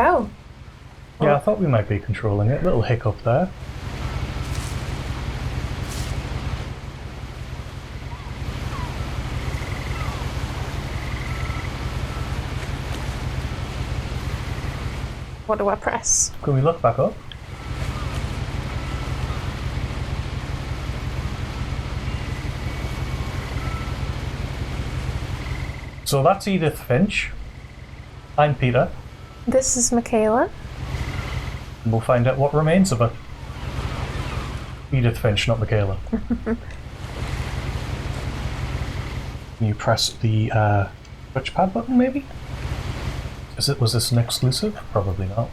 Oh. Yeah, I thought we might be controlling it. Little hiccup there. What do I press? Can we look back up? So that's Edith Finch. I'm Peter. This is Michaela. And we'll find out what remains of her. Edith Finch, not Michaela. Can you press the touchpad button, maybe? Was this an exclusive? Probably not.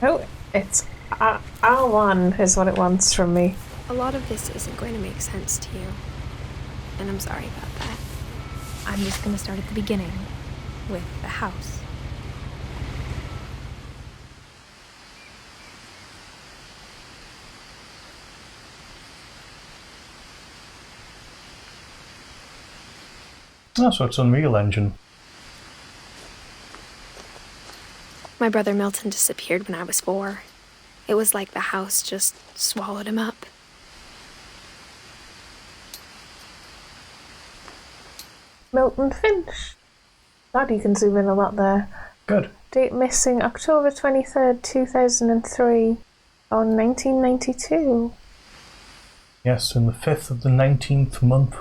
Oh, it's R1 is what it wants from me. A lot of this isn't going to make sense to you, and I'm sorry about that. I'm just going to start at the beginning, with the house. Oh, so it's Unreal Engine. My brother Milton disappeared when I was 4. It was like the house just swallowed him up. Milton Finch. God, you can zoom in a lot there. Good. Date missing October 23rd, 2003 on 1992. Yes, in the 5th of the 19th month.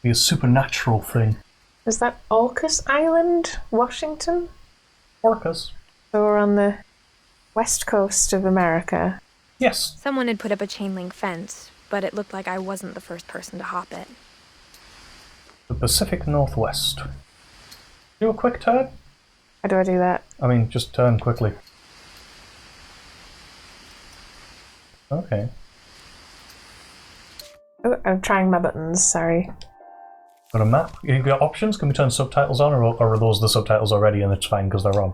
Be a supernatural thing. Is that Orcas Island, Washington? Orcas. So we're on the west coast of America. Yes. Someone had put up a chain link fence, but it looked like I wasn't the first person to hop it. The Pacific Northwest. Do a quick turn? How do I do that? I mean, just turn quickly. Okay. Oh, I'm trying my buttons, sorry. Got a map? You got options? Can we turn subtitles on, or are those the subtitles already and it's fine because they're on?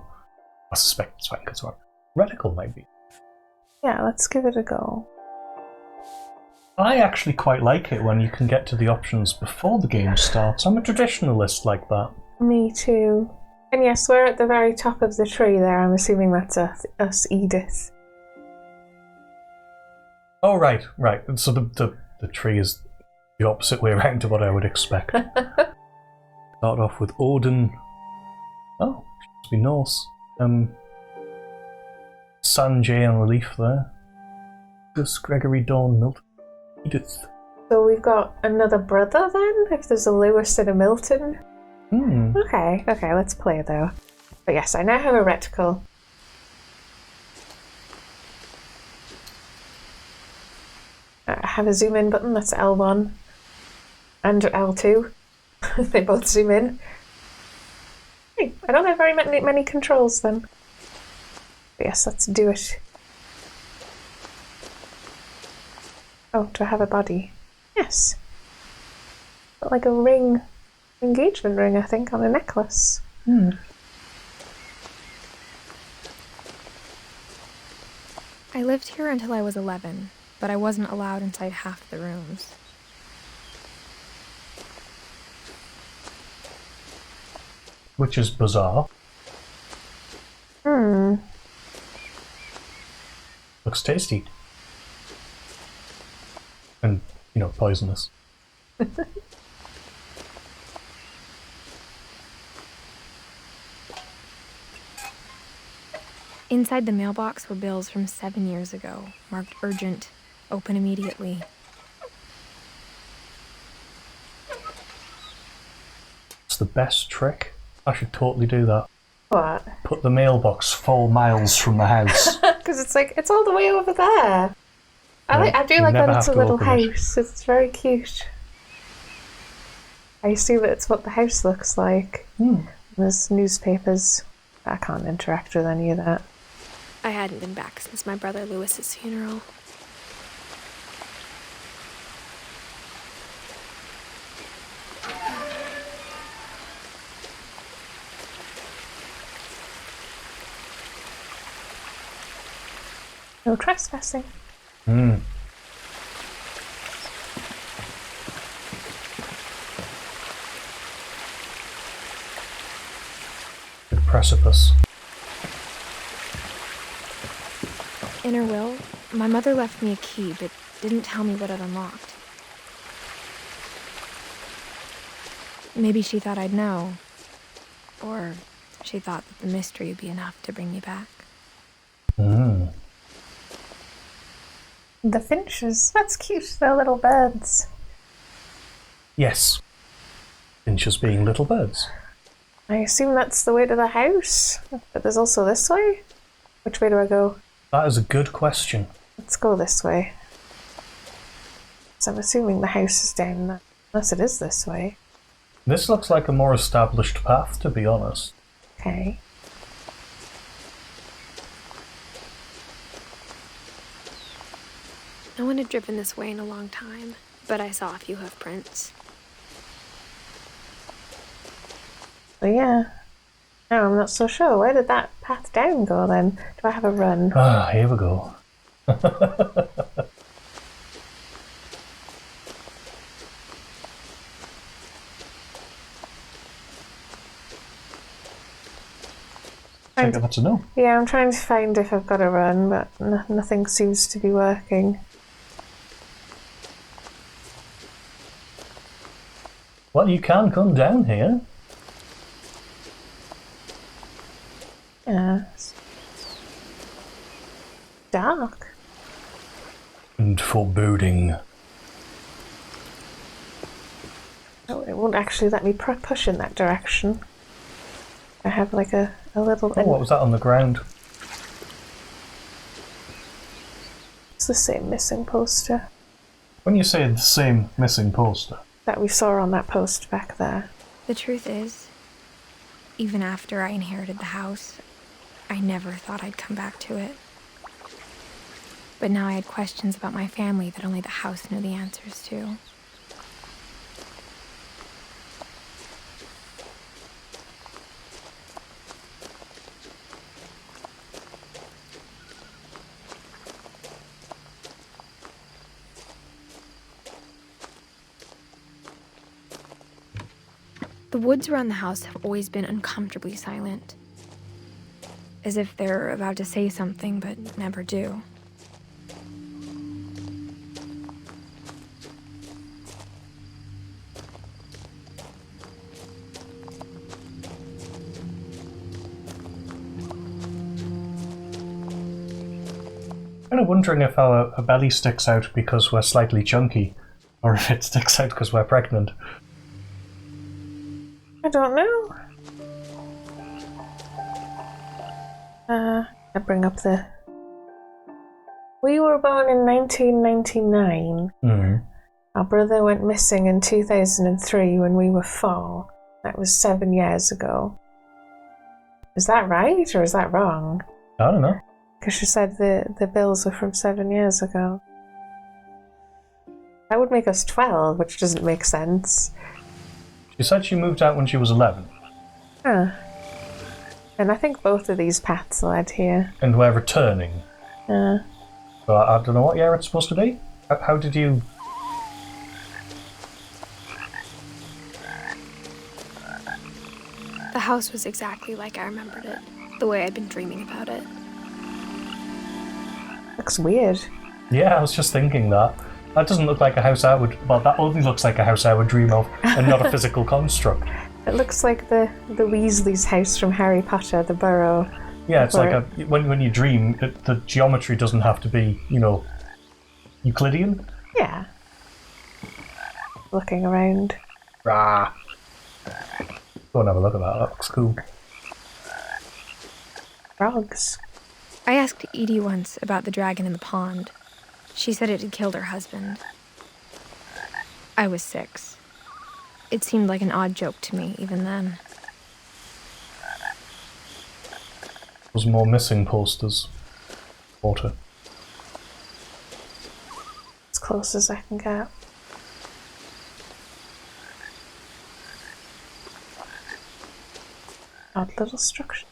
I suspect it's fine because they're on. Reticle might be. Yeah, let's give it a go. I actually quite like it when you can get to the options before the game starts. I'm a traditionalist like that. Me too. And yes, we're at the very top of the tree there. I'm assuming that's us, Edith. Oh, right. So the tree is the opposite way around to what I would expect. Start off with Odin. Oh, must be Norse. Sanjay on relief there. Gus, Gregory, Dawn, Milton, Edith. So we've got another brother then? If there's a Lewis and a Milton? Okay, let's play though. But yes, I now have a reticle. I have a zoom in button, that's L1. And L2. They both zoom in. Hey, I don't have very many controls then. But yes, let's do it. Oh, do I have a body? Yes. Got like a ring. Engagement ring, I think, on a necklace. I lived here until I was 11, but I wasn't allowed inside half the rooms. Which is bizarre. Looks tasty. And, poisonous. Inside the mailbox were bills from 7 years ago, marked urgent, open immediately. It's the best trick. I should totally do that. What? Put the mailbox 4 miles from the house. Because it's all the way over there. I do like that it's a little house. It's very cute. I assume that it's what the house looks like. There's newspapers. I can't interact with any of that. I hadn't been back since my brother Lewis's funeral. No trespassing. precipice. In her will, my mother left me a key, but didn't tell me what it unlocked. Maybe she thought I'd know. Or she thought that the mystery would be enough to bring me back. Hmm. The finches, that's cute, they're little birds. Yes. Finches being little birds. I assume that's the way to the house, but there's also this way? Which way do I go? That is a good question. Let's go this way. So I'm assuming the house is down there, unless it is this way. This looks like a more established path, to be honest. Okay. No one had driven this way in a long time, but I saw a few hoof prints. So yeah. No, I'm not so sure. Where did that path down go then? Do I have a run? Ah, here we go. Take it, that's a no. Yeah, I'm trying to find if I've got a run, but nothing seems to be working. Well, you can come down here. Yeah. It's dark. And foreboding. Oh, it won't actually let me push in that direction. I have like a little... Oh, what was that on the ground? It's the same missing poster When you say the same missing poster. that we saw on that post back there. The truth is, even after I inherited the house, I never thought I'd come back to it. But now I had questions about my family that only the house knew the answers to. The woods around the house have always been uncomfortably silent, as if they're about to say something but never do. I'm kind of wondering if our belly sticks out because we're slightly chunky, or if it sticks out because we're pregnant. I don't know. I bring up the... We were born in 1999. Mm. Our brother went missing in 2003 when we were 4. That was 7 years ago. Is that right or is that wrong? I don't know. Because she said the bills were from 7 years ago. That would make us 12, which doesn't make sense. She said she moved out when she was 11. Huh. And I think both of these paths led here. And we're returning. Uh, So I don't know what year it's supposed to be. How did you... The house was exactly like I remembered it, the way I'd been dreaming about it. looks weird. Yeah, I was just thinking that. That doesn't look like a house I would... Well, that only looks like a house I would dream of, and not a physical construct. It looks like the Weasley's house from Harry Potter, the burrow. Yeah, it's like when you dream, the geometry doesn't have to be, you know, Euclidean. Yeah. Looking around. Rah. Go and have a look at that. That looks cool. Frogs. I asked Edie once about the dragon in the pond. She said it had killed her husband. I was 6. It seemed like an odd joke to me, even then. There's more missing posters. Water. As close as I can get. Odd little structure.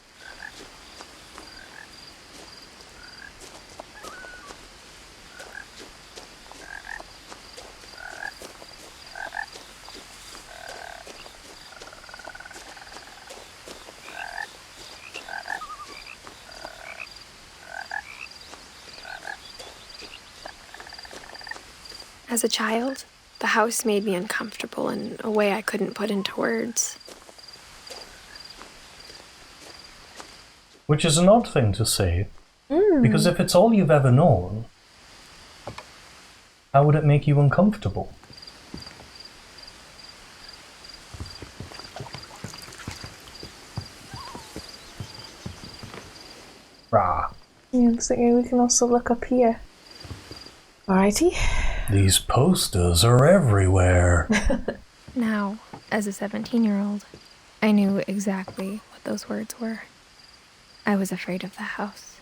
As a child, the house made me uncomfortable in a way I couldn't put into words. Which is an odd thing to say, because if it's all you've ever known, how would it make you uncomfortable? Rah. Yeah, so we can also look up here. Alrighty. These posters are everywhere. Now, as a 17-year-old, I knew exactly what those words were. I was afraid of the house.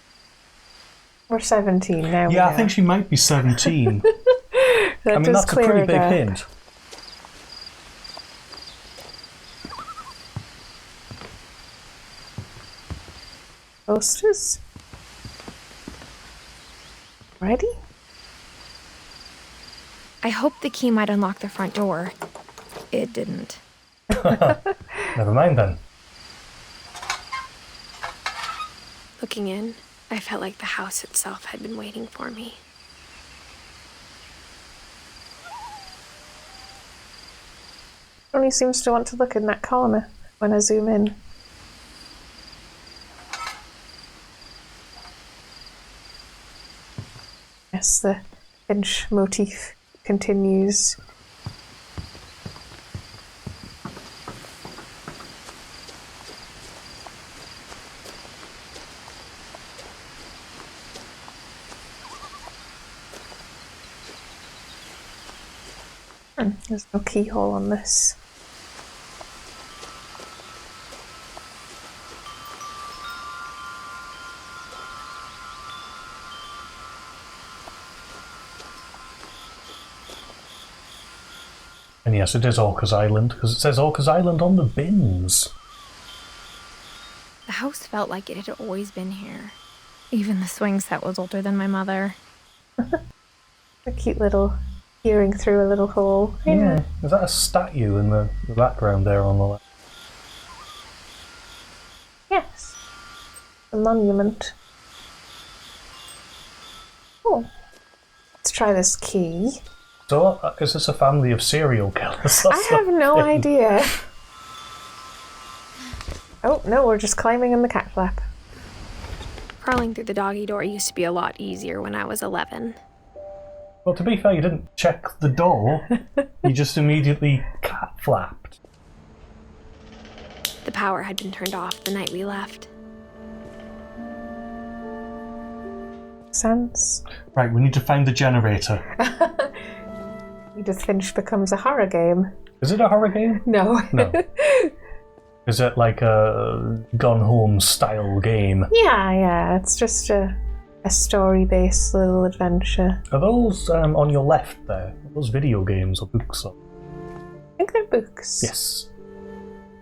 We're 17 now. Yeah, I think she might be 17. I mean, that's a pretty big hint. Posters. Ready? I hoped the key might unlock the front door. It didn't. Never mind then. Looking in, I felt like the house itself had been waiting for me. Only seems to want to look in that corner when I zoom in. Yes, the Finch motif continues. There's no keyhole on this. And yes, it is Orcas Island, because it says Orcas Island on the bins. The house felt like it had always been here. Even the swing set was older than my mother. A cute little peering through a little hole. Yeah. Is that a statue in the background there on the left? Yes. A monument. Oh. Let's try this key. So, is this a family of serial killers? I have no idea. Oh, no, we're just climbing in the cat flap. Crawling through the doggy door used to be a lot easier when I was 11. Well, to be fair, you didn't check the door. You just immediately cat flapped. The power had been turned off the night we left. Sense. Right, we need to find the generator. Edith Finch becomes a horror game. Is it a horror game? No. No. Is it like a Gone Home style game? Yeah, it's just a story-based little adventure. Are those on your left there? Are those video games or books? I think they're books. Yes.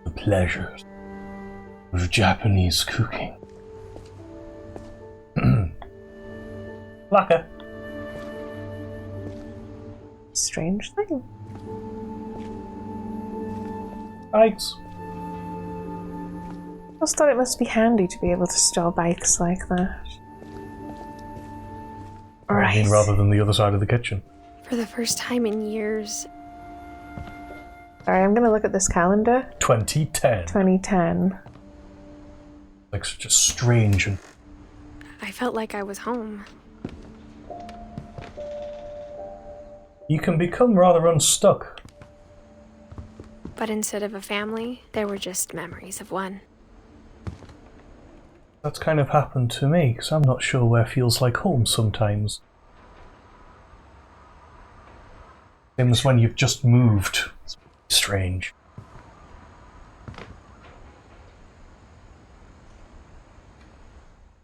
The pleasures of Japanese cooking. Blacker. Strange thing. Bikes. I just thought it must be handy to be able to store bikes like that. I mean, rather than the other side of the kitchen. For the first time in years, Sorry, I'm going to look at this calendar. 2010. 2010. Like such a strange and... I felt like I was home. You can become rather unstuck. But instead of a family, there were just memories of one. That's kind of happened to me, because I'm not sure where feels like home sometimes. Same as when you've just moved. It's strange.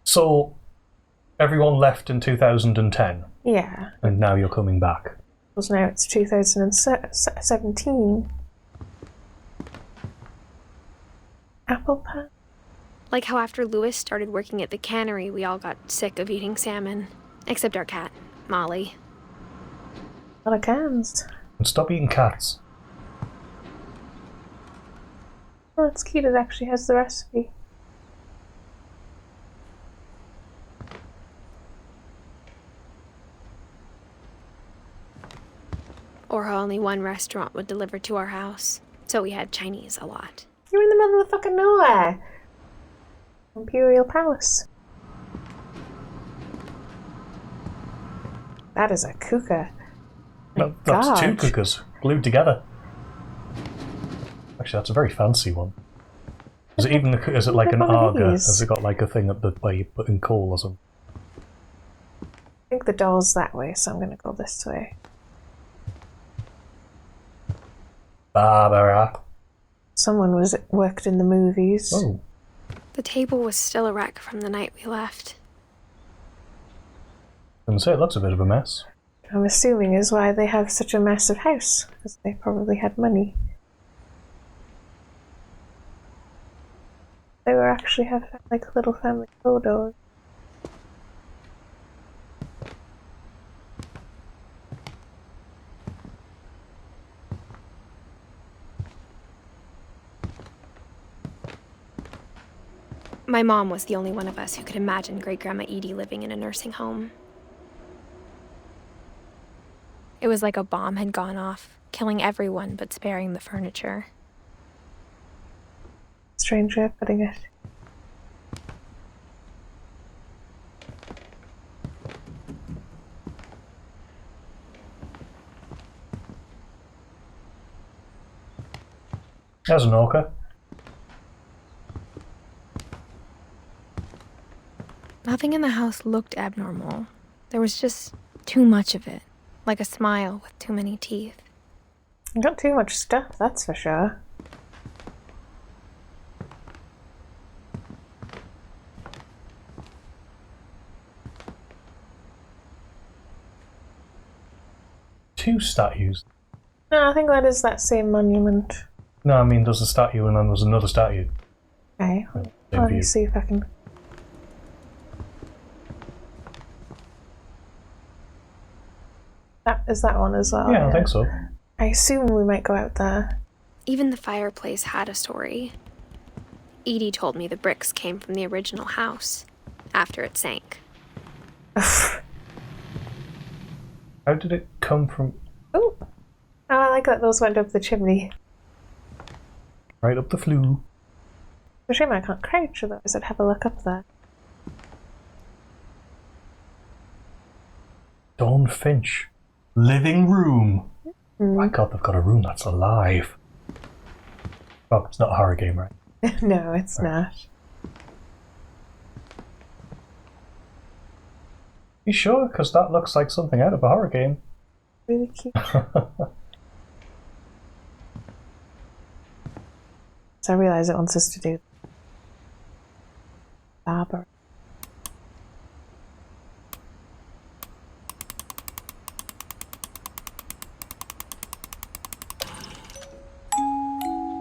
So, everyone left in 2010, Yeah. and now you're coming back. Because now it's 2017. Apple pie. Like how after Lewis started working at the cannery, we all got sick of eating salmon. Except our cat, Molly. A lot of cans. And stop eating cats. Oh, it's cute. It actually has the recipe. or how only one restaurant would deliver to our house, so we had Chinese a lot. You're in the middle of fucking nowhere. Imperial Palace. That is a cooker. No, that's two cookers glued together. Actually, that's a very fancy one. Is it even? Is it like an Aga? Has it got like a thing at the where you put in coal or something? I think the door's that way, so I'm going to go this way. Barbara. Someone worked in the movies. Oh. The table was still a wreck from the night we left. I can say it looks a bit of a mess. I'm assuming is why they have such a massive house, because they probably had money. They were actually have like little family photos. My mom was the only one of us who could imagine Great-Grandma Edie living in a nursing home. It was like a bomb had gone off, killing everyone but sparing the furniture. Strange way of putting it. There's an orca. Nothing in the house looked abnormal. There was just too much of it, like a smile with too many teeth. You got too much stuff, that's for sure. Two statues. No, I think that is that same monument. No, I mean there's a statue and then there's another statue. Okay, Same let me view. see if I can... Is that one as well? Yeah, I think so. I assume we might go out there. Even the fireplace had a story. Edie told me the bricks came from the original house, after it sank. How did it come from... Oh, I like that those went up the chimney. Right up the flue. It's a shame I can't crouch, otherwise I'd have a look up there. Dawn Finch. Living room. My god, they've got a room that's alive. Well, it's not a horror game, right? No, it's not. You sure? Because that looks like something out of a horror game. Really cute. So I realise it wants us to do Barbara.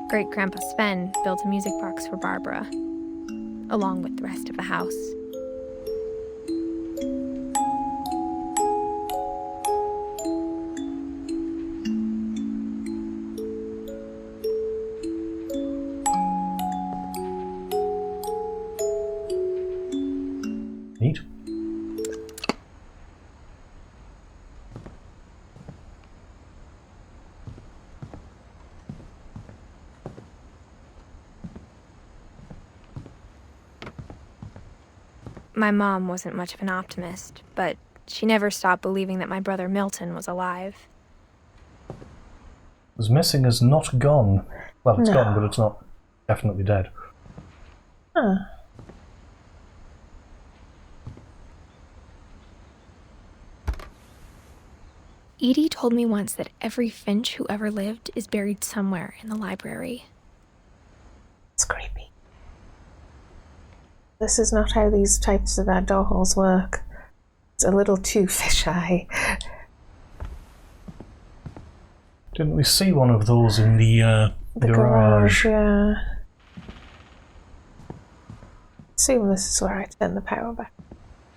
Great-Grandpa Sven built a music box for Barbara, along with the rest of the house. Neat. My mom wasn't much of an optimist, but she never stopped believing that my brother Milton was alive. Was missing is not gone. Well, it's No. gone, but it's not definitely dead. Huh. Edie told me once that every Finch who ever lived is buried somewhere in the library. It's creepy. This is not how these types of door holes work. It's a little too fisheye. Didn't we see one of those in the garage? Yeah. Assume this is where I turn the power back.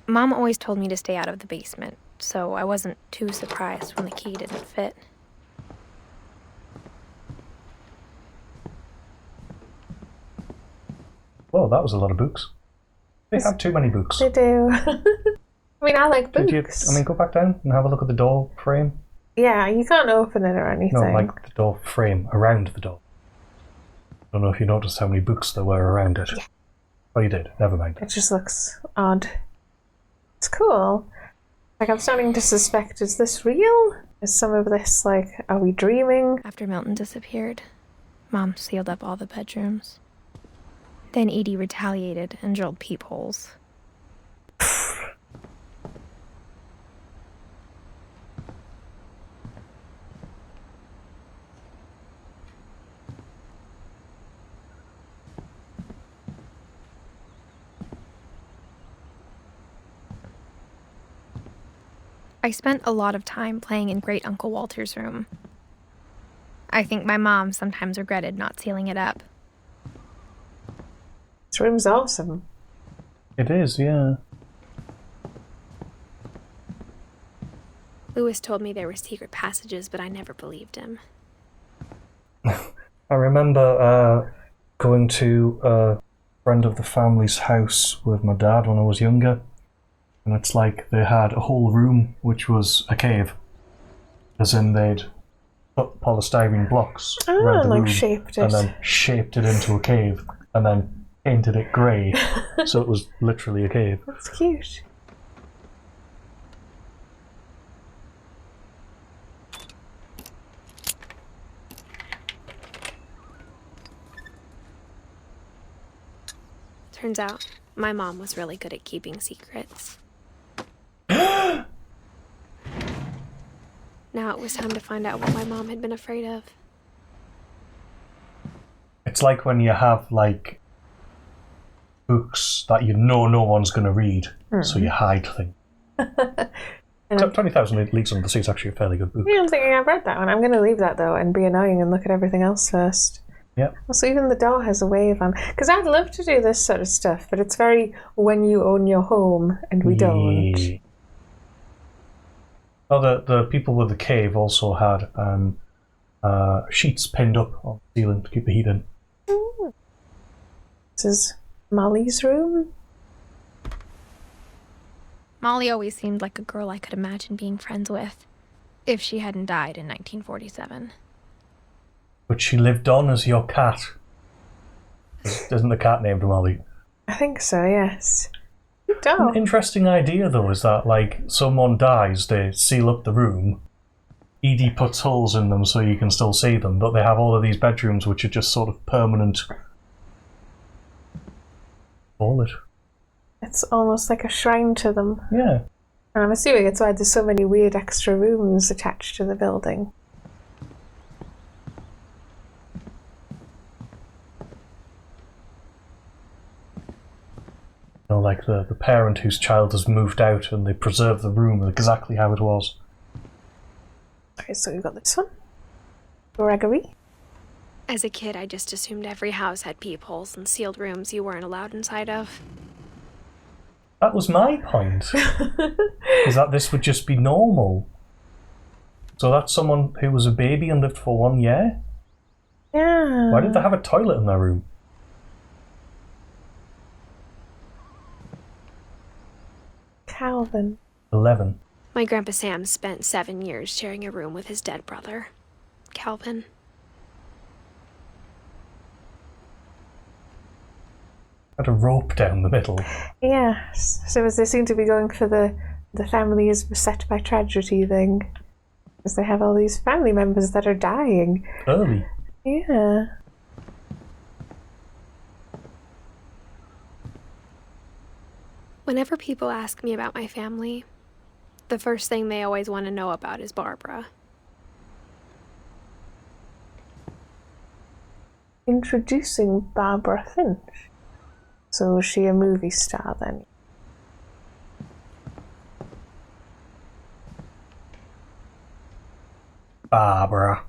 Mom always told me to stay out of the basement, so I wasn't too surprised when the key didn't fit. Whoa, that was a lot of books. They have too many books. They do. I mean, I like books. Go back down and have a look at the door frame. Yeah, you can't open it or anything. No, like the door frame around the door. I don't know if you noticed how many books there were around it. Yeah. Oh, you did. Never mind. It just looks odd. It's cool. Like, I'm starting to suspect, is this real? Is some of this, like, are we dreaming? After Milton disappeared, Mom sealed up all the bedrooms. Then Edie retaliated and drilled peepholes. I spent a lot of time playing in Great Uncle Walter's room. I think my mom sometimes regretted not sealing it up. This room's awesome. It is, yeah. Lewis told me there were secret passages, but I never believed him. I remember going to a friend of the family's house with my dad when I was younger. And it's like they had a whole room which was a cave. As in they'd put polystyrene blocks around the room shaped it. and then shaped it into a cave and then painted it grey. So it was literally a cave. That's cute. Turns out, my mom was really good at keeping secrets. Now it was time to find out what my mom had been afraid of. It's like when you have, like, books that you know no one's going to read, so you hide things. 20,000 Leagues Under the Sea is actually a fairly good book. Yeah, I'm thinking I've read that one. I'm going to leave that, though, and be annoying and look at everything else first. Yep. Also, even the door has a wave on. Because I'd love to do this sort of stuff, but it's very when you own your home, and we don't. Oh, the people with the cave also had sheets pinned up on the ceiling to keep the heat in. This is Molly's room. Molly always seemed like a girl I could imagine being friends with, if she hadn't died in 1947. But she lived on as your cat. Isn't the cat named Molly? I think so, yes. Oh. An interesting idea, though, is that, like, someone dies, they seal up the room, Edie puts holes in them so you can still see them, but they have all of these bedrooms which are just sort of permanent. Call it. It's almost like a shrine to them. Yeah. And I'm assuming it's why there's so many weird extra rooms attached to the building. You know, like the parent whose child has moved out and they preserve the room exactly how it was. Okay, so we've got this one. Gregory. As a kid, I just assumed every house had peepholes and sealed rooms you weren't allowed inside of. That was my point. Is that this would just be normal. So that's someone who was a baby and lived for 1 year? Yeah. Why did they have a toilet in their room? Calvin. 11. My Grandpa Sam spent 7 years sharing a room with his dead brother, Calvin. Had a rope down the middle. Yes. So as they seem to be going for the family is beset by tragedy thing. Because they have all these family members that are dying. Early. Yeah. Whenever people ask me about my family, the first thing they always want to know about is Barbara. Introducing Barbara Finch. So was she a movie star then? Barbara.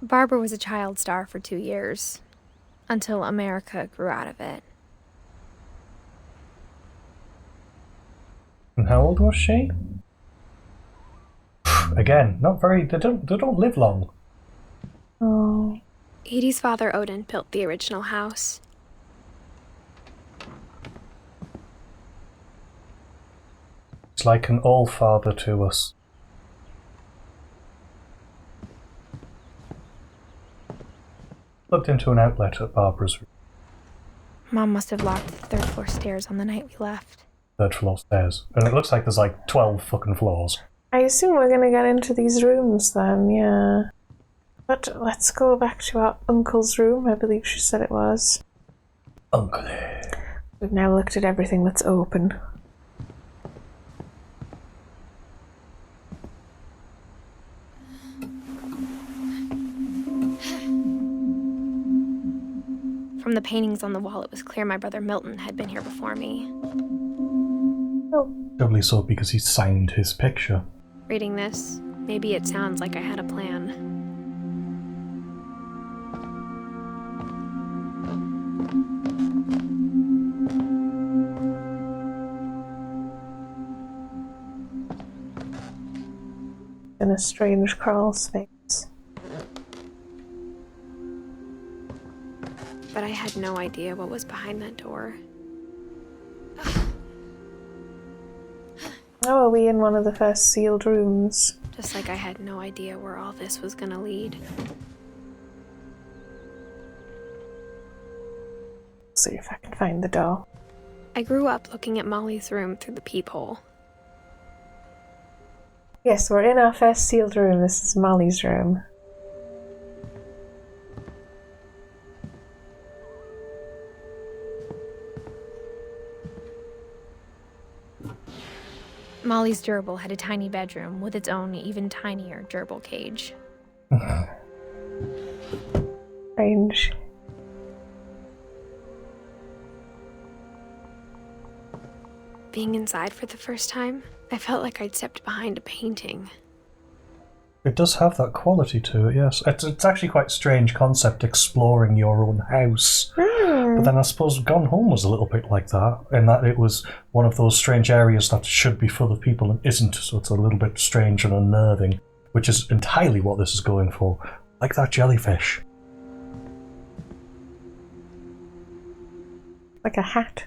Barbara was a child star for 2 years, until America grew out of it. And how old was she? Again, not very. They don't live long. Oh. Edie's father Odin built the original house. It's like an all-father to us. Looked into an outlet at Barbara's room. Mom must have locked the third floor stairs on the night we left. Third floor stairs. And it looks like there's like 12 fucking floors. I assume we're gonna get into these rooms then, yeah. But let's go back to our uncle's room, I believe she said it was. Uncle. We've now looked at everything that's open. From the paintings on the wall, it was clear my brother Milton had been here before me. Oh. Doubly so because he signed his picture. Reading this, maybe it sounds like I had a plan. In a strange crawl space. But I had no idea what was behind that door. Oh, are we in one of the first sealed rooms? Just like I had no idea where all this was gonna lead. See if I can find the door. I grew up looking at Molly's room through the peephole. Yes, we're in our first sealed room. This is Molly's room. Molly's gerbil had a tiny bedroom with its own even tinier gerbil cage. Strange. Being inside for the first time, I felt like I'd stepped behind a painting. It does have that quality to it, yes. It's actually quite a strange concept, exploring your own house. But then I suppose Gone Home was a little bit like that, in that it was one of those strange areas that should be full of people and isn't, so it's a little bit strange and unnerving, which is entirely what this is going for. Like that jellyfish. Like a hat.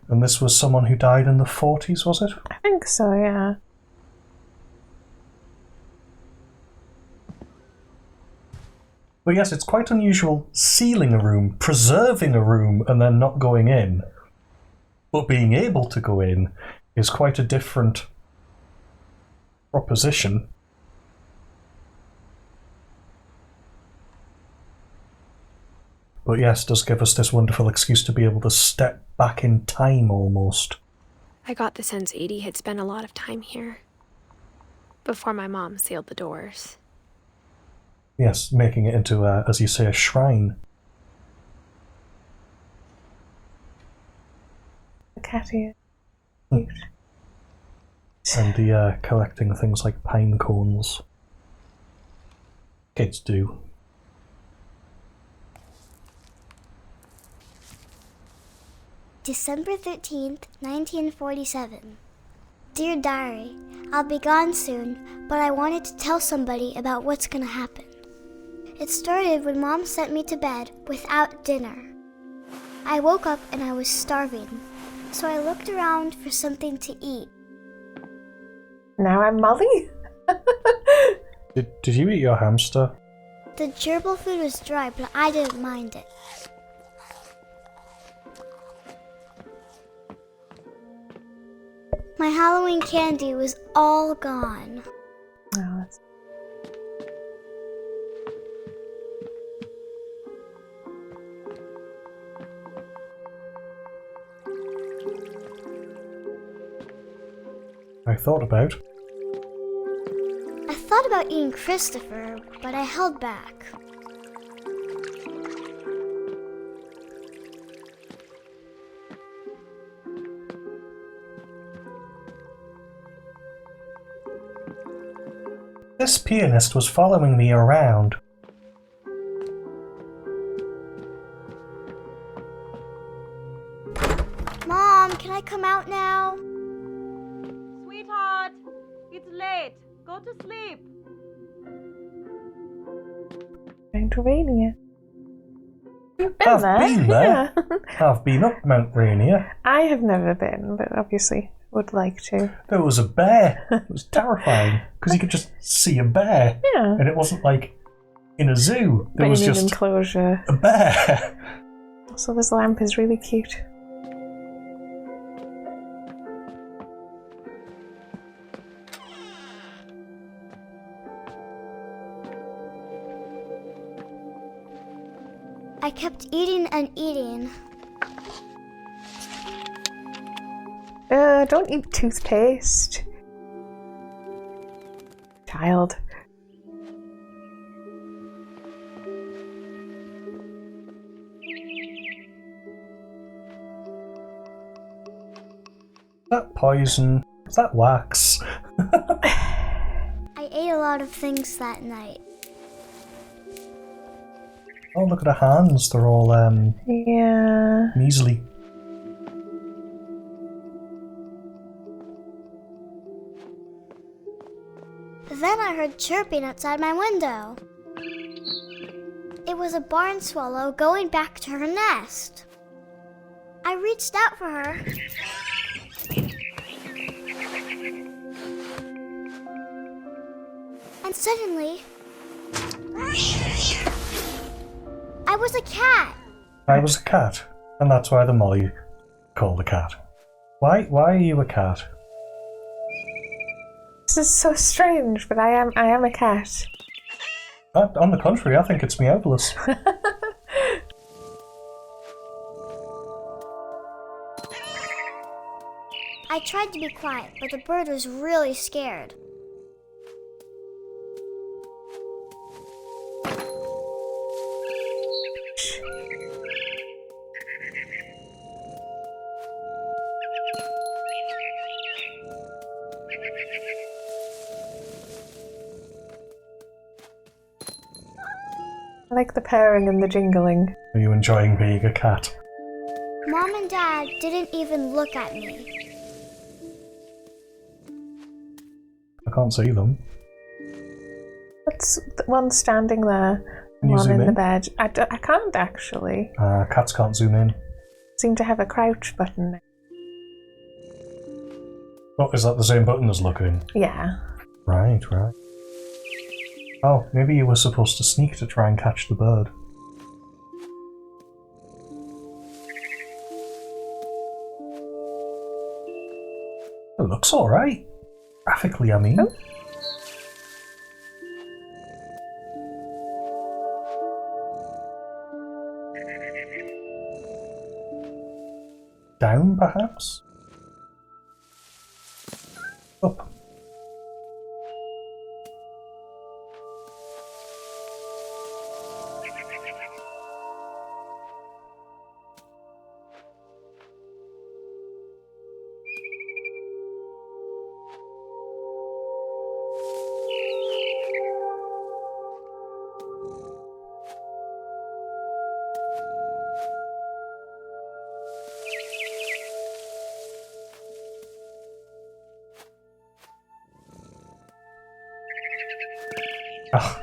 And this was someone who died in the 40s, was it? I think so, yeah. But yes, it's quite unusual sealing a room, preserving a room, and then not going in. But being able to go in is quite a different proposition. But yes, does give us this wonderful excuse to be able to step back in time almost. I got the sense Edie had spent a lot of time here. Before my mom sealed the doors. Yes, making it into, as you say, a shrine. The cat here. And the collecting things like pine cones. Kids do. December 13th, 1947. Dear Diary, I'll be gone soon, but I wanted to tell somebody about what's gonna happen. It started when Mom sent me to bed without dinner. I woke up and I was starving, so I looked around for something to eat. Now I'm Molly? Did you eat your hamster? The gerbil food was dry, but I didn't mind it. My Halloween candy was all gone. Oh, that's... I thought about. I thought about eating Christopher, but I held back. This pianist was following me around. Mom, can I come out now? Sweetheart, it's late. Go to sleep. Pennsylvania. I've been there. Yeah. I've been up Mount Rainier. I have never been, but obviously would like to. There was a bear. It was terrifying because you could just see a bear. Yeah. And it wasn't like in a zoo. There was in an just enclosure. a bear. So this lamp is really cute. I kept eating and eating. Don't eat toothpaste. Child. Is that poison? Is that wax? I ate a lot of things that night. Oh, look at her hands. They're all Yeah. measly. Then I heard chirping outside my window. It was a barn swallow going back to her nest. I reached out for her. And suddenly, I was a cat. I was a cat, and that's why the Molly called a cat. Why are you a cat? This is so strange, but I am a cat. On the contrary, I think it's meowless. I tried to be quiet, but the bird was really scared. I like the purring and the jingling. Are you enjoying being a cat? Mom and Dad didn't even look at me. I can't see them. That's the one standing there. Can you One zoom in the in? bed. I can't actually. Cats can't zoom in. Seem to have a crouch button. Oh, is that the same button as looking? Yeah. Right. Oh, maybe you were supposed to sneak to try and catch the bird. It looks alright. Graphically, I mean. Oh. Down, perhaps? Up. Ugh.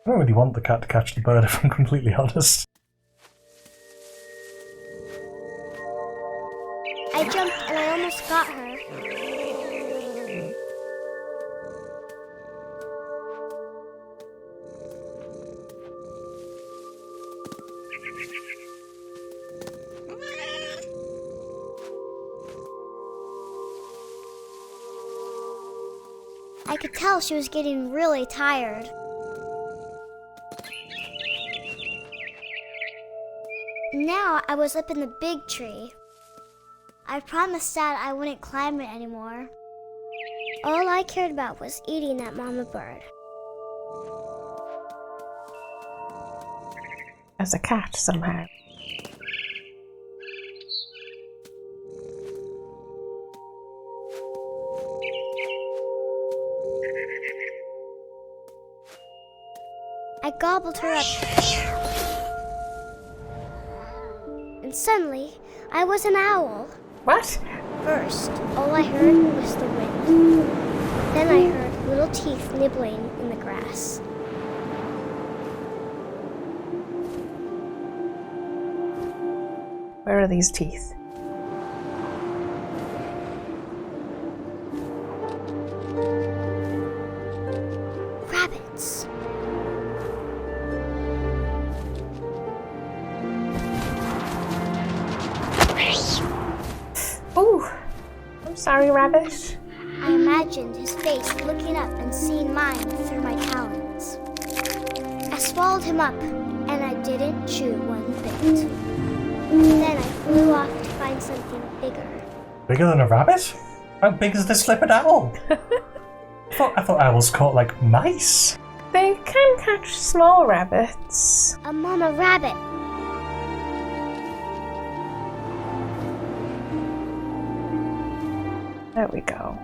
I don't really want the cat to catch the bird, if I'm completely honest. I jumped and I almost got her. I could tell she was getting really tired. Now I was up in the big tree. I promised Dad I wouldn't climb it anymore. All I cared about was eating that mama bird. As a cat, somehow. I gobbled her up. And suddenly, I was an owl. What? First, all I heard was the wind. Then I heard little teeth nibbling in the grass. Where are these teeth? Rabbits. Ooh, I'm sorry, rabbit. I imagined his face looking up and seeing mine through my talons. I swallowed him up, and I didn't chew one bit. Then I flew off to find something bigger. Bigger than a rabbit? How big is this leopard owl? I thought owls caught like mice. They can catch small rabbits. A mama rabbit. There we go.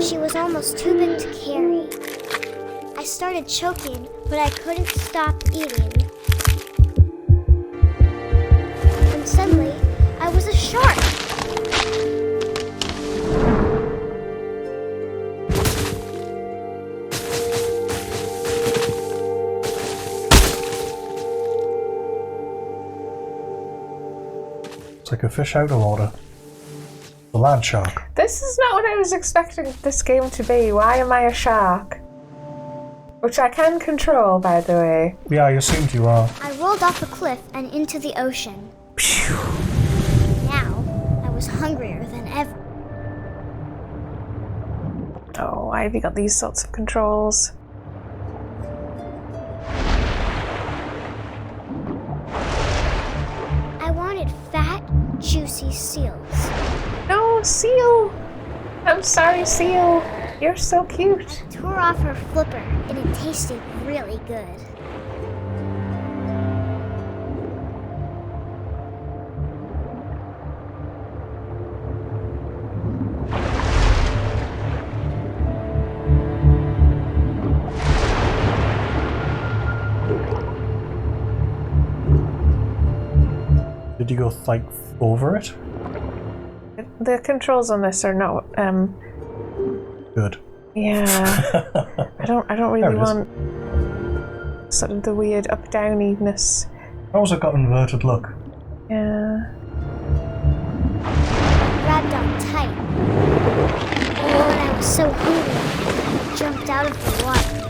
She was almost too big to carry. I started choking, but I couldn't stop eating. And suddenly, I was a shark. It's like a fish out of water. The land shark. This is not what I was expecting this game to be. Why am I a shark? Which I can control, by the way. Yeah, I assumed you are. I rolled off a cliff and into the ocean. Now, I was hungrier than ever. Oh, why have you got these sorts of controls? I wanted fat, juicy seals. No, seal! I'm sorry, seal. You're so cute. Tore off her flipper, and it tasted really good. Did you go like over it? The controls on this are not Good. yeah. I don't There really it is. want sort of the weird up-downiness. I also got inverted look. Yeah. Grabbed on tight. And I was so hungry, I jumped out of the water.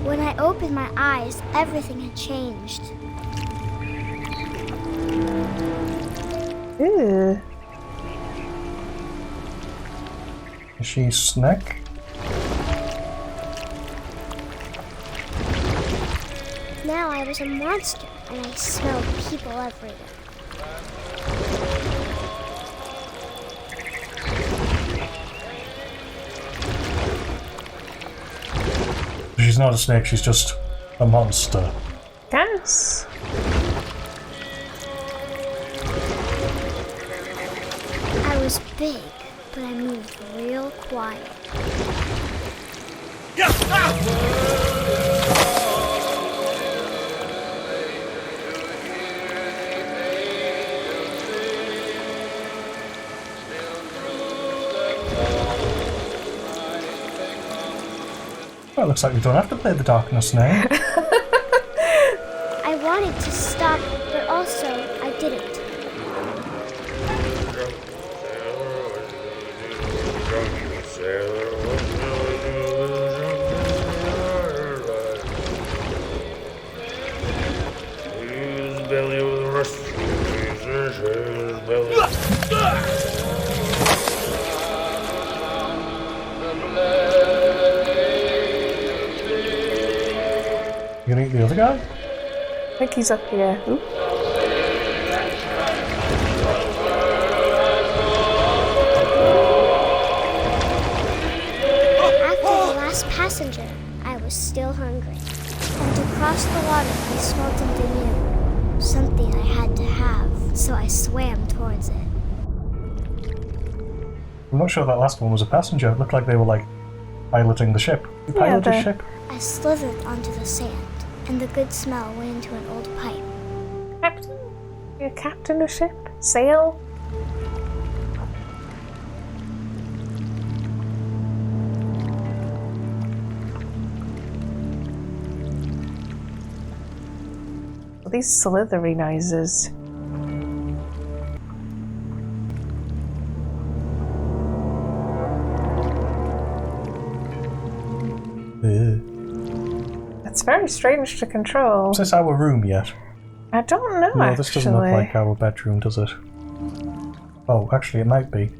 When I opened my eyes, everything had changed. Ew. Is she a snack? Now I was a monster, and I smelled people everywhere. She's not a snake, she's just a monster. Yes. I was big, but I moved real quiet. Well, it looks like we don't have to play the darkness now. I wanted to stop, but also I didn't. You gonna eat the other guy? I think he's up here. Ooh. After the last passenger, I was still hungry. And to cross the water, I smelled something new. Something I had to have, so I swam towards it. I'm not sure that last one was a passenger. It looked like they were like piloting the ship. You Yeah, piloted the- ship? I slithered onto the sand, and the good smell went into an old pipe. Captain? You're captain of ship? Sail? These slithery noises. It's very strange to control. Is this our room yet? I don't know, No, this doesn't look like our bedroom, does it? Oh, actually, it might be.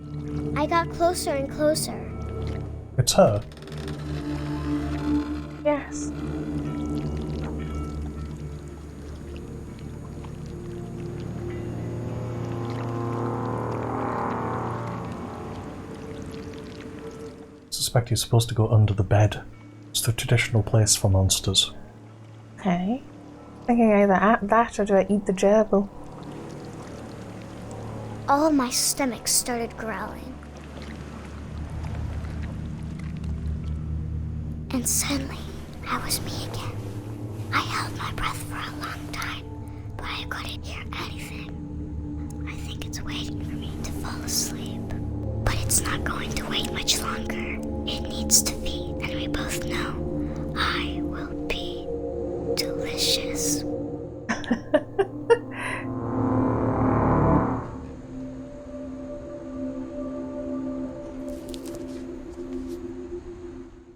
I got closer and closer. It's her. Yes. I suspect you're supposed to go under the bed. It's the traditional place for monsters. Okay. Thinking either at that or do I eat the gerbil? All of my stomach started growling. And suddenly, I was me again. I held my breath for a long time, but I couldn't hear anything. I think it's waiting for me to fall asleep. But it's not going to wait much longer. It needs to feed, and we both know I will be delicious.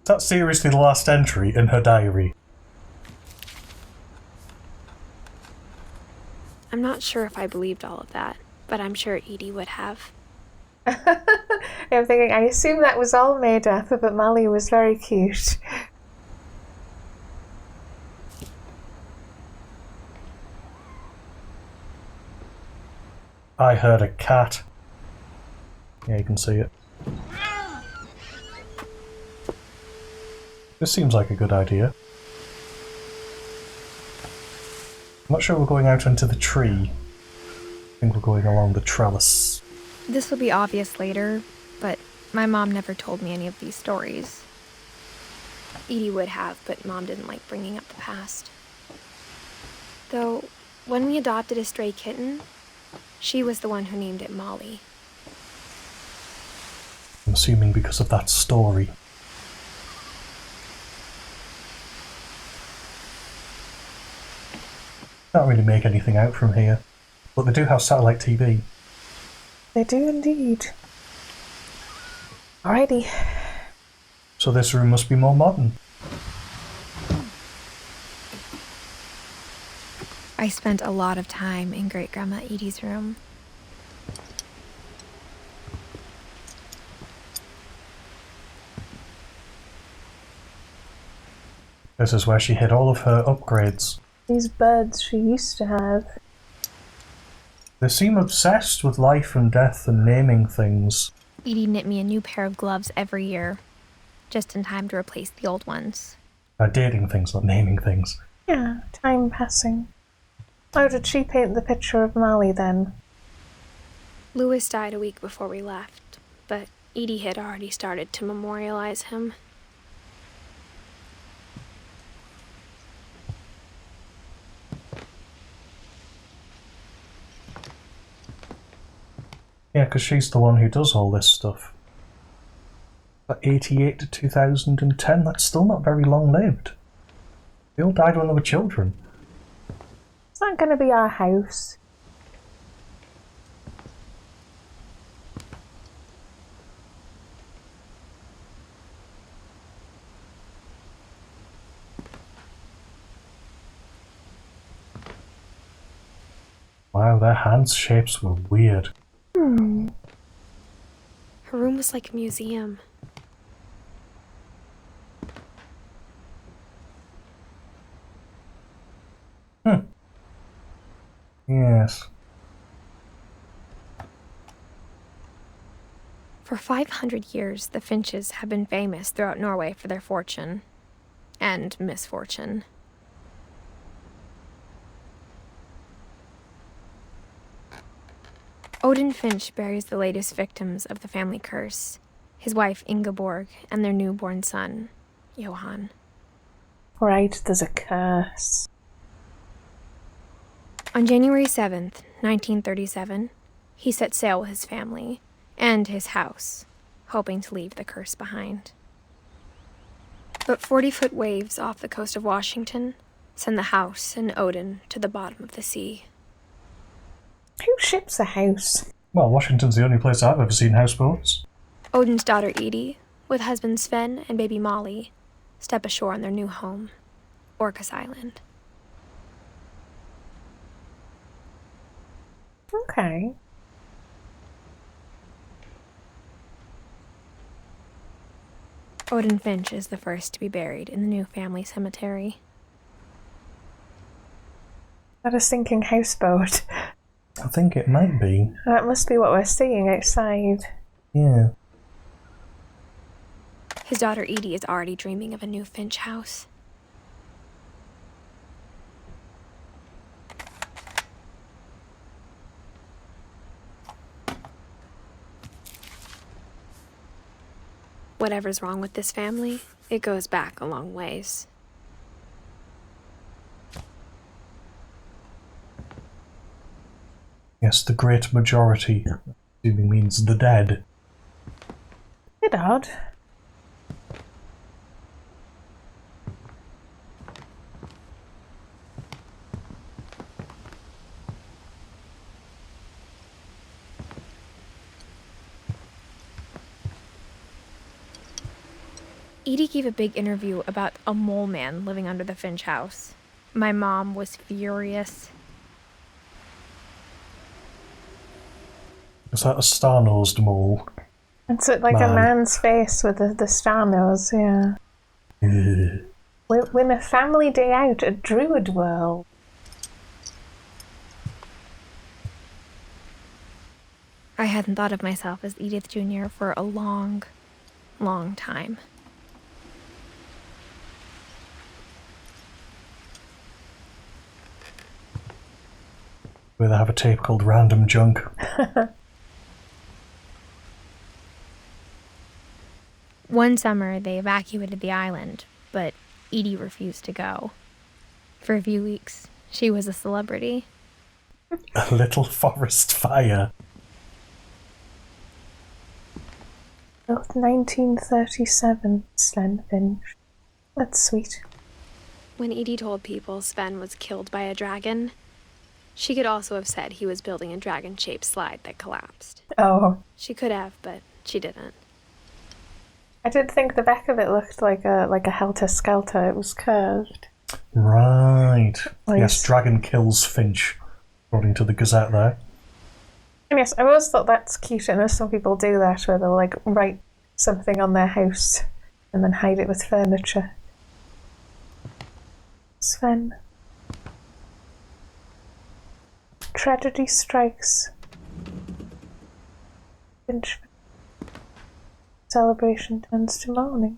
That's seriously the last entry in her diary. I'm not sure if I believed all of that, but I'm sure Edie would have. I'm thinking, I assume that was all made up, but Molly was very cute. I heard a cat. Yeah, you can see it. This seems like a good idea. I'm not sure we're going out into the tree. I think we're going along the trellis. This will be obvious later, but my mom never told me any of these stories. Edie would have, but Mom didn't like bringing up the past. Though, when we adopted a stray kitten, she was the one who named it Molly. I'm assuming because of that story. Can't really make anything out from here, but they do have satellite TV. They do indeed. Alrighty. So this room must be more modern. I spent a lot of time in Great-Grandma Edie's room. This is where she hid all of her upgrades. These birds she used to have. They seem obsessed with life and death and naming things. Edie knit me a new pair of gloves every year, just in time to replace the old ones. Dating things, not naming things. Yeah, time passing. How did she paint the picture of Molly then? Louis died a week before we left, but Edie had already started to memorialize him. Yeah, because she's the one who does all this stuff. But 88 to 2010, that's still not very long lived. They all died when they were children. It's not going to be our house. Wow, their hands shapes were weird. Her room was like a museum. Yes. For 500 years, the Finches have been famous throughout Norway for their fortune. And misfortune. Odin Finch buries the latest victims of the family curse, his wife Ingeborg and their newborn son, Johan. Right, there's a curse. On January 7th, 1937, he set sail with his family and his house, hoping to leave the curse behind. But 40-foot waves off the coast of Washington send the house and Odin to the bottom of the sea. Who ships a house? Well, Washington's the only place I've ever seen houseboats. Odin's daughter Edie, with husband Sven and baby Molly, step ashore on their new home, Orcas Island. Okay. Odin Finch is the first to be buried in the new family cemetery. Not a sinking houseboat. I think it might be. That must be what we're seeing outside. Yeah. His daughter Edie is already dreaming of a new Finch house. Whatever's wrong with this family, it goes back a long ways. Yes, the great majority, assuming means the dead. Bit odd. Edie gave a big interview about a mole man living under the Finch house. My mom was furious. Is that a star-nosed mole? It's like a man's face with the star nose, yeah. Win a family day out at Druid World. I hadn't thought of myself as Edith Jr. for a long, long time. Where they have a tape called Random Junk. One summer, they evacuated the island, but Edie refused to go. For a few weeks, she was a celebrity. A little forest fire. Built 1937, Sven Finch. That's sweet. When Edie told people Sven was killed by a dragon, she could also have said he was building a dragon-shaped slide that collapsed. Oh. She could have, but she didn't. I did think the back of it looked like a helter-skelter. It was curved. Right. Nice. Yes, dragon kills Finch, according to the Gazette there. And yes, I always thought that's cute. I know some people do that, where they'll like write something on their house and then hide it with furniture. Sven. Tragedy strikes. Finch. Celebration turns to mourning.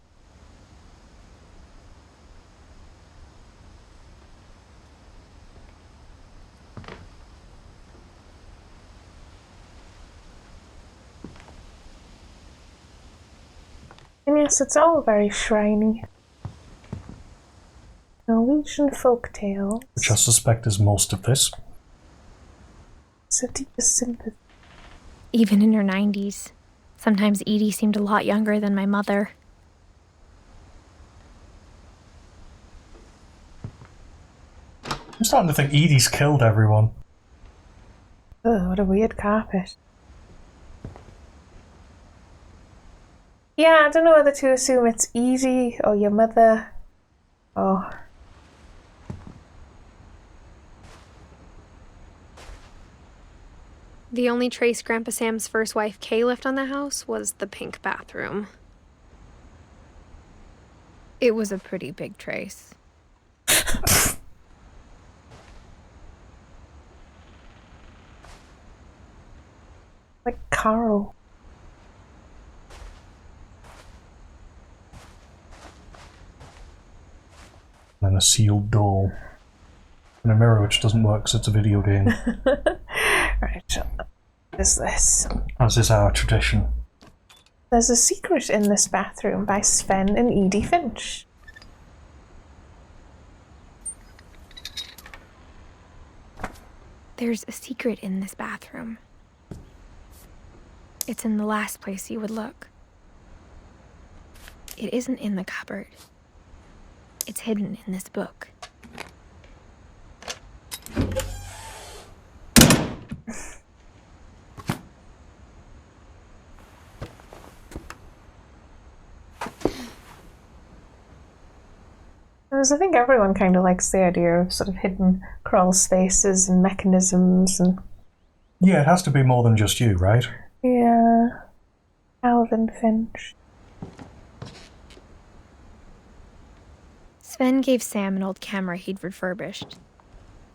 And yes, it's all very shriny. Norwegian folktales. Which I suspect is most of this. So deepest sympathy. Even in her 90s, sometimes Edie seemed a lot younger than my mother. I'm starting to think Edie's killed everyone. Oh, what a weird carpet. Yeah, I don't know whether to assume it's Edie or your mother. Oh. The only trace Grandpa Sam's first wife Kay left on the house was the pink bathroom. It was a pretty big trace. Like Carl. And a sealed door. And a mirror which doesn't work because it's a video game. Right, what is this? As is our tradition. There's a secret in this bathroom by Sven and Edie Finch. There's a secret in this bathroom. It's in the last place you would look. It isn't in the cupboard. It's hidden in this book. Because I think everyone kind of likes the idea of sort of hidden crawl spaces and mechanisms and... Yeah, it has to be more than just you, right? Yeah. Calvin Finch. Sven gave Sam an old camera he'd refurbished.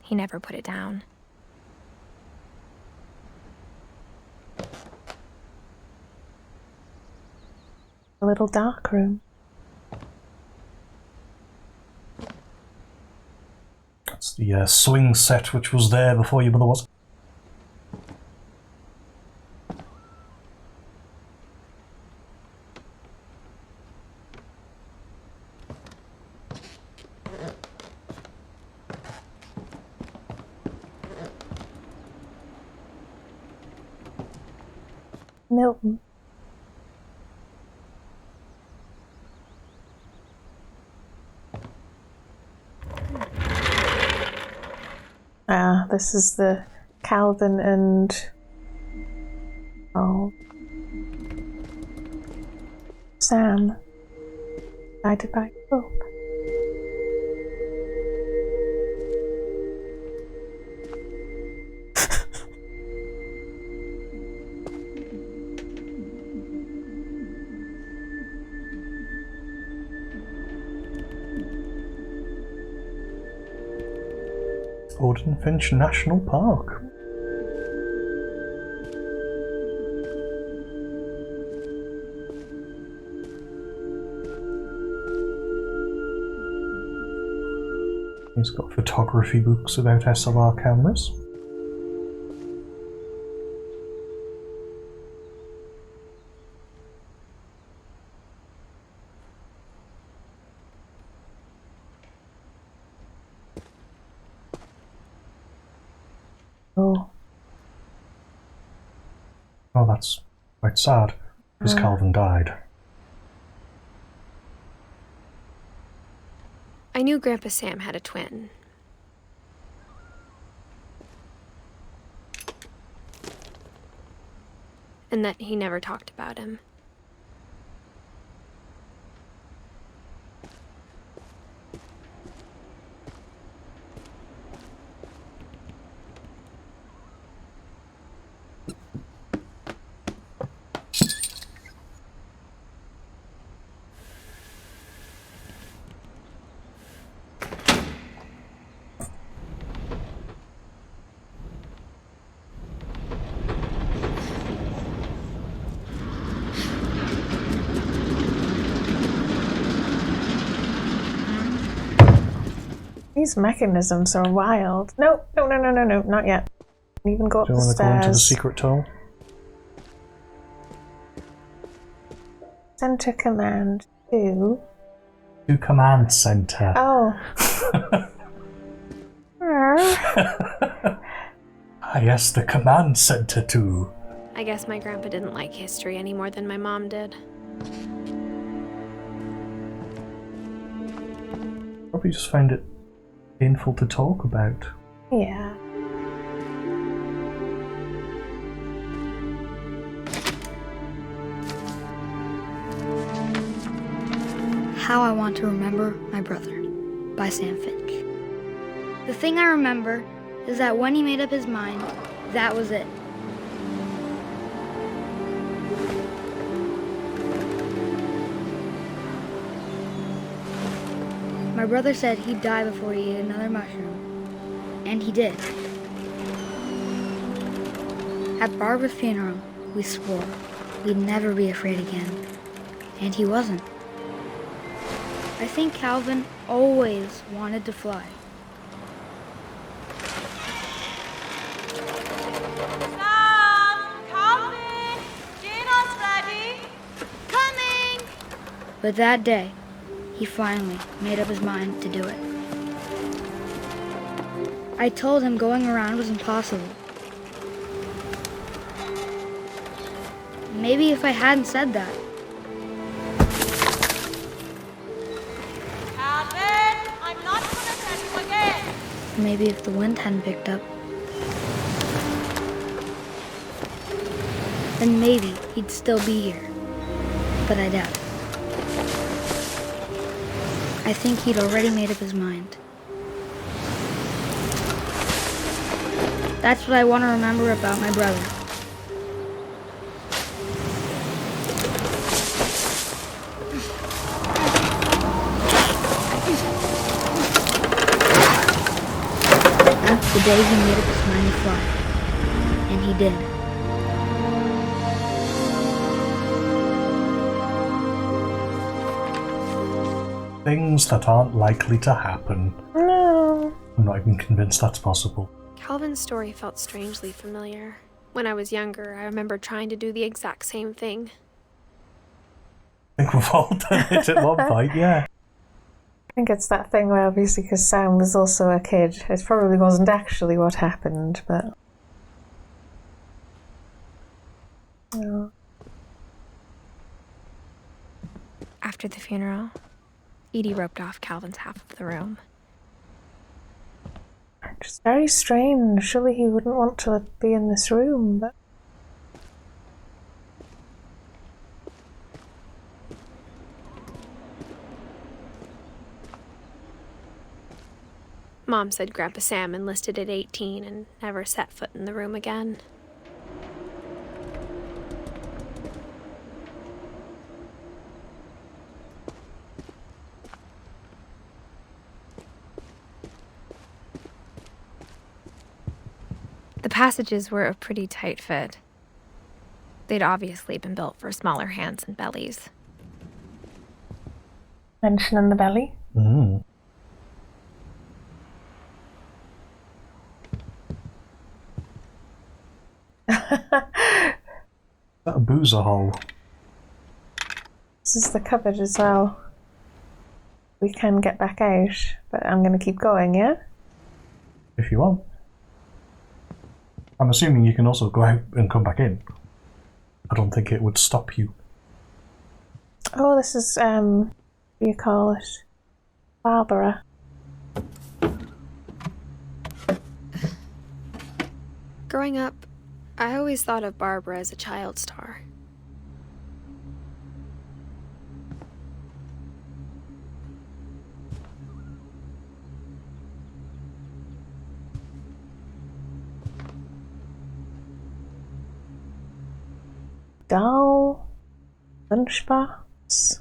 He never put it down. A little dark room. That's the swing set which was there before your mother was. Milton. Ah, this is the Calvin and... Oh. Sam. Guided by hope. Gordon Finch National Park. He's got photography books about SLR cameras. Oh. Oh, that's quite sad, because Calvin died. I knew Grandpa Sam had a twin. And that he never talked about him. These mechanisms are wild. No, not yet. Can't even go up Do you the want to stairs. go into the secret tunnel? Center command 2. To command center. Oh. Ah, yes, the command center too. I guess my grandpa didn't like history any more than my mom did. Probably just found it painful to talk about. Yeah. How I Want to Remember My Brother by Sam Finch. The thing I remember is that when he made up his mind, that was it. My brother said he'd die before he ate another mushroom, and he did. At Barbara's funeral, we swore we'd never be afraid again, and he wasn't. I think Calvin always wanted to fly. Sam! Calvin! Dinner's ready! Coming! But that day, he finally made up his mind to do it. I told him going around was impossible. Maybe if I hadn't said that, Calvin! I'm not gonna tell you again! maybe if the wind hadn't picked up, then maybe he'd still be here. But I doubt it. I think he'd already made up his mind. That's what I want to remember about my brother. The day he made up his mind to fly. And he did. Things that aren't likely to happen. No. I'm not even convinced that's possible. Calvin's story felt strangely familiar. When I was younger, I remember trying to do the exact same thing. I think we've all done it at one point, yeah. I think it's that thing where obviously because Sam was also a kid, it probably wasn't actually what happened, but... No. After the funeral, Edie roped off Calvin's half of the room. It's very strange. Surely he wouldn't want to be in this room, but... Mom said Grandpa Sam enlisted at 18 and never set foot in the room again. The passages were a pretty tight fit. They'd obviously been built for smaller hands and bellies. Mention in the belly? Mm. Is that a boozer hole? This is the cupboard as well. We can get back out, but I'm going to keep going, yeah? If you want. I'm assuming you can also go out and come back in. I don't think it would stop you. Oh, this is, what do you call it? Barbara. Growing up, I always thought of Barbara as a child star. Doll. Lunchbox.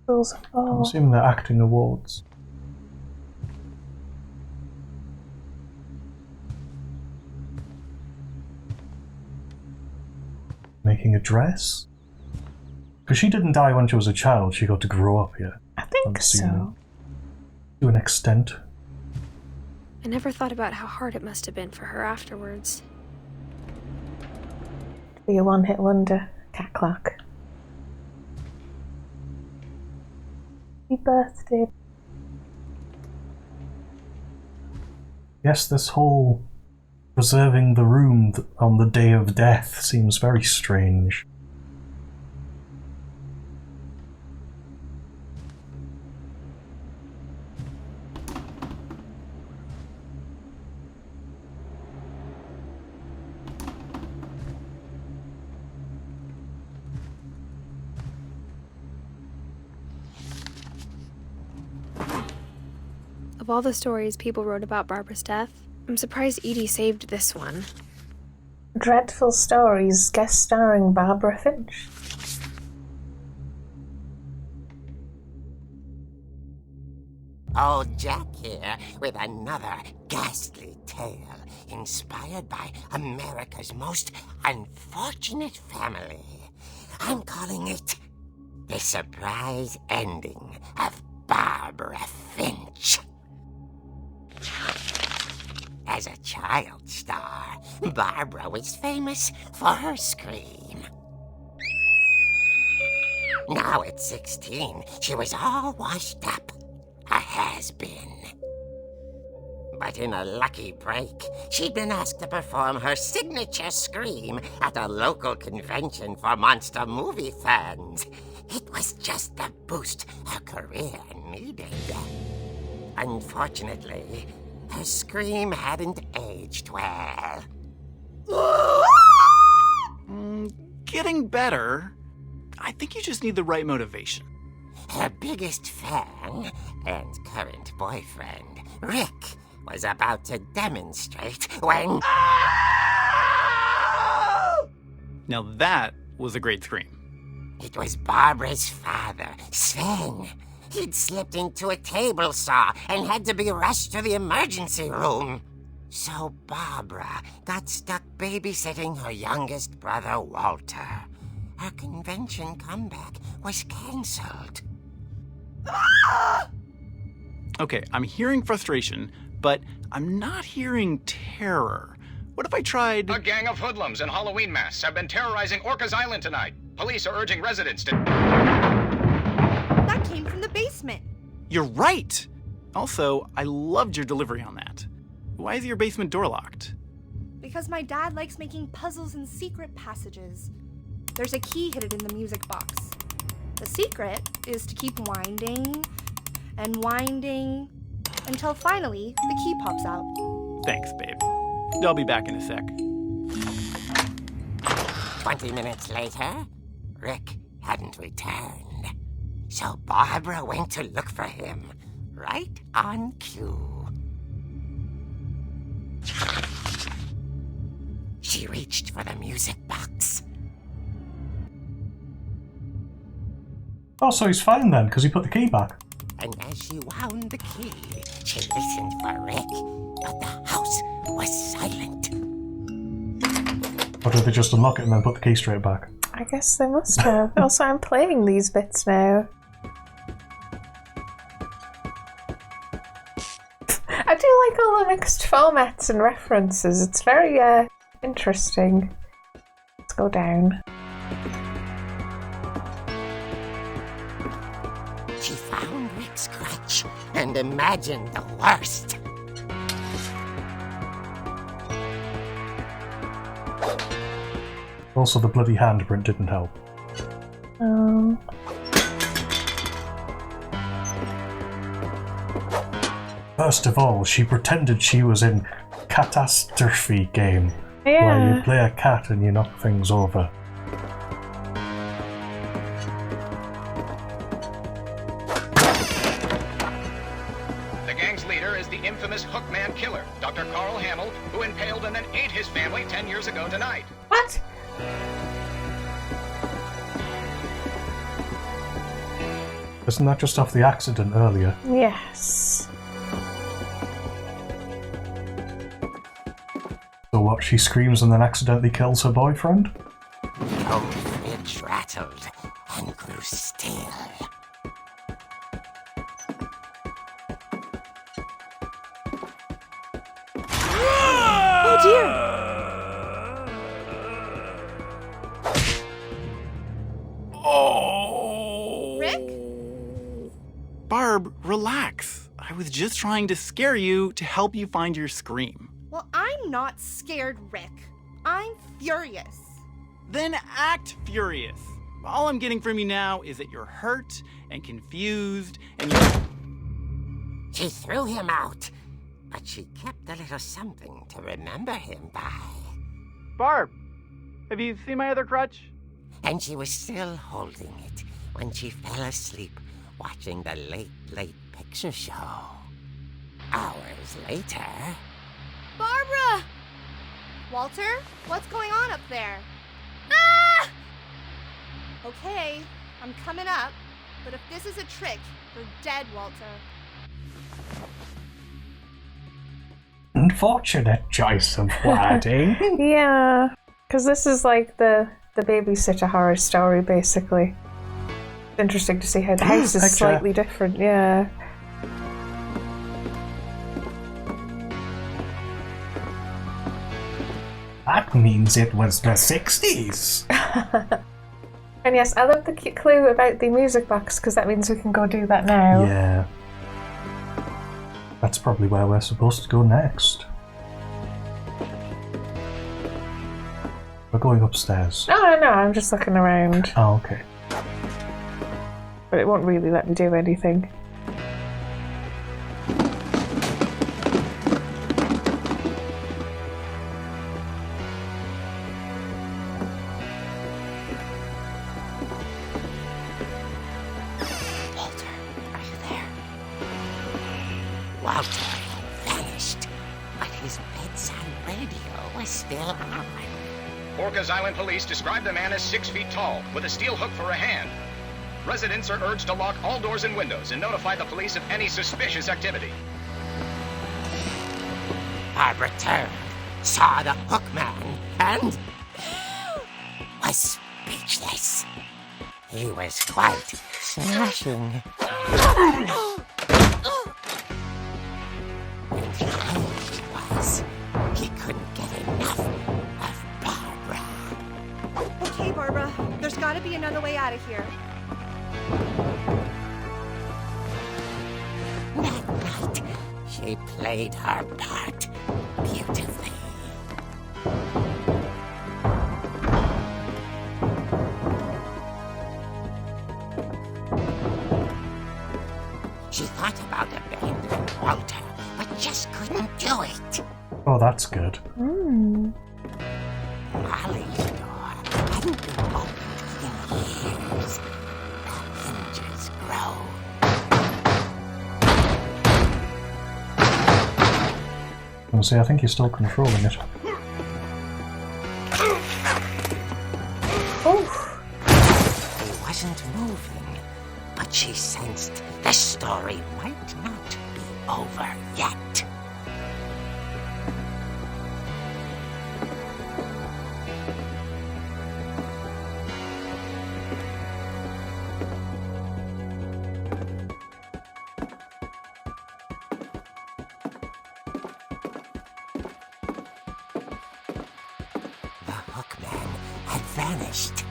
Rules of I'm ball. assuming they're acting awards. Making a dress? Because she didn't die when she was a child, she got to grow up here. I think so. To an extent. I never thought about how hard it must have been for her afterwards. Be a one-hit wonder. Cat clock. Happy birthday. Yes, this whole preserving the room on the day of death seems very strange. Of all the stories people wrote about Barbara's death, I'm surprised Edie saved this one. Dreadful Stories, guest starring Barbara Finch. Old Jack here with another ghastly tale inspired by America's most unfortunate family. I'm calling it The Surprise Ending of Barbara Finch. As a child star, Barbara was famous for her scream. Now at 16, she was all washed up. A has-been. But in a lucky break, she'd been asked to perform her signature scream at a local convention for monster movie fans. It was just the boost her career needed. Unfortunately, her scream hadn't aged well. Getting better. I think you just need the right motivation. her biggest fan and current boyfriend, Rick, was about to demonstrate when... Now that was a great scream. It was Barbara's father, Sven. He'd slipped into a table saw and had to be rushed to the emergency room. So Barbara got stuck babysitting her youngest brother, Walter. Her convention comeback was cancelled. Okay, I'm hearing frustration, but I'm not hearing terror. What if I tried... A gang of hoodlums in Halloween masks have been terrorizing Orcas Island tonight. Police are urging residents to... That came from the basement. You're right! Also, I loved your delivery on that. Why is your basement door locked? Because my dad likes making puzzles and secret passages. There's a key hidden in the music box. The secret is to keep winding and winding until finally the key pops out. Thanks, babe. I'll be back in a sec. 20 minutes later, Rick hadn't returned. So Barbara went to look for him, right on cue. She reached for the music box. Oh, so he's fine then, because he put the key back. And as she wound the key, she listened for Rick, but the house was silent. Or did they just unlock it and then put the key straight back? I guess they must have. Also, I'm playing these bits now. I do like all the mixed formats and references. It's very interesting. Let's go down. She found Rick's crutch and imagined the worst. Also, the bloody handprint didn't help. Oh. First of all, she pretended she was in Catastrophe game, Yeah. where you play a cat and you knock things over. The gang's leader is the infamous Hookman killer, Dr. Carl Hamill, who impaled and then ate his family 10 years ago tonight. What? Isn't that just off the accident earlier? Yes. So what, she screams and then accidentally kills her boyfriend? The old fridge rattled and grew still. Oh dear! Oh! Rick? Barb, relax. I was just trying to scare you to help you find your scream. Well, I'm not scared, Rick. I'm furious. Then act furious. All I'm getting from you now is that you're hurt and confused and you're... She threw him out, but she kept a little something to remember him by. Barb, have you seen my other crutch? And she was still holding it when she fell asleep watching the Late Picture Show. Hours later... Barbara! Walter, what's going on up there? Ah! Okay, I'm coming up, but if this is a trick, you're dead, Walter. Unfortunate choice of wording. Yeah. Because this is like the babysitter horror story, basically. Interesting to see how the house is slightly different, yeah. That means it was the 60s. And yes, I love the clue about the music box, because that means we can go do that now. Yeah. That's probably where we're supposed to go next. We're going upstairs. No, I'm just looking around. Oh, okay. But it won't really let me do anything. his bedside radio was still on. Orcas Island police describe the man as 6 feet tall, with a steel hook for a hand. Residents are urged to lock all doors and windows and notify the police of any suspicious activity. Barbara turned, saw the hook man, and was speechless. He was quite smashing. And how he was, he couldn't get enough of Barbara. Okay, Barbara, there's gotta be another way out of here. That night, she played her part beautifully. She thought about abandoning Walter, but just couldn't do it. Oh, that's good. Molly's door hadn't been opened in years. The hinges grow. I think you're still controlling it. He wasn't moving, but she sensed the story might not be over yet. Vanished.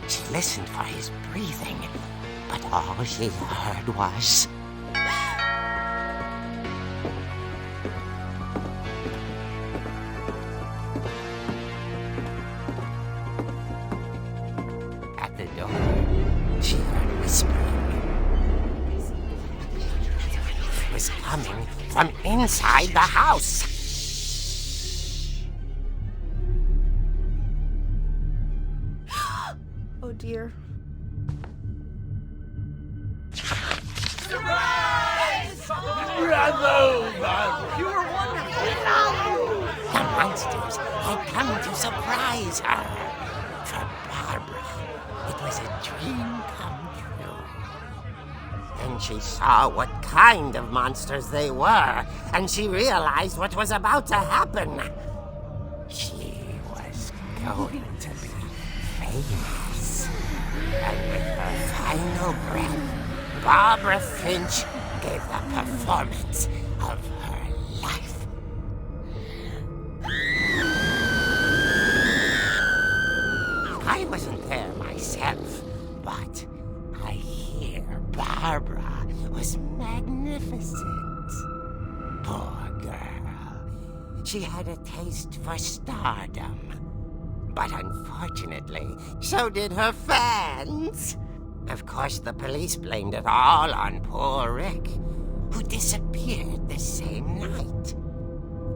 She listened for his breathing, but all she heard was... At the door, she heard whispering. It was coming from inside the house. Oh dear. Surprise! Bravo, Barbara! You were wonderful. The monsters had come to surprise her. For Barbara, it was a dream come true. Then she saw what kind of monsters they were, and she realized what was about to happen. She was going to be famous. And with her final breath, Barbara Finch gave the performance of her life. I wasn't there myself, but I hear Barbara was magnificent. Poor girl. She had a taste for stardom. But unfortunately, so did her fans. Of course, the police blamed it all on poor Rick, who disappeared the same night.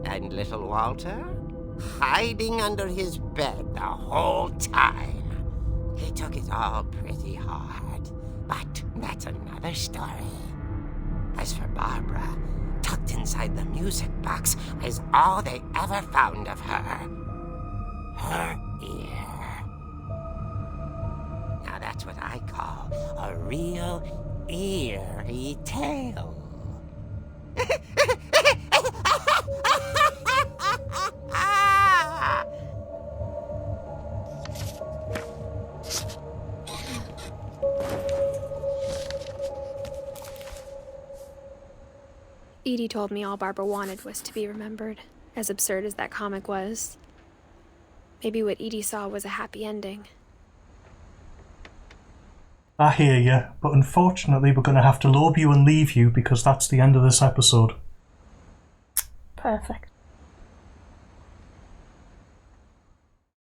And little Walter, hiding under his bed the whole time. He took it all pretty hard, but that's another story. As for Barbara, tucked inside the music box is all they ever found of her. Her ear. Now that's what I call a real eerie tale. Edie told me all Barbara wanted was to be remembered, as absurd as that comic was. Maybe what Edie saw was a happy ending. I hear you, but unfortunately we're going to have to lobe you and leave you because that's the end of this episode. Perfect.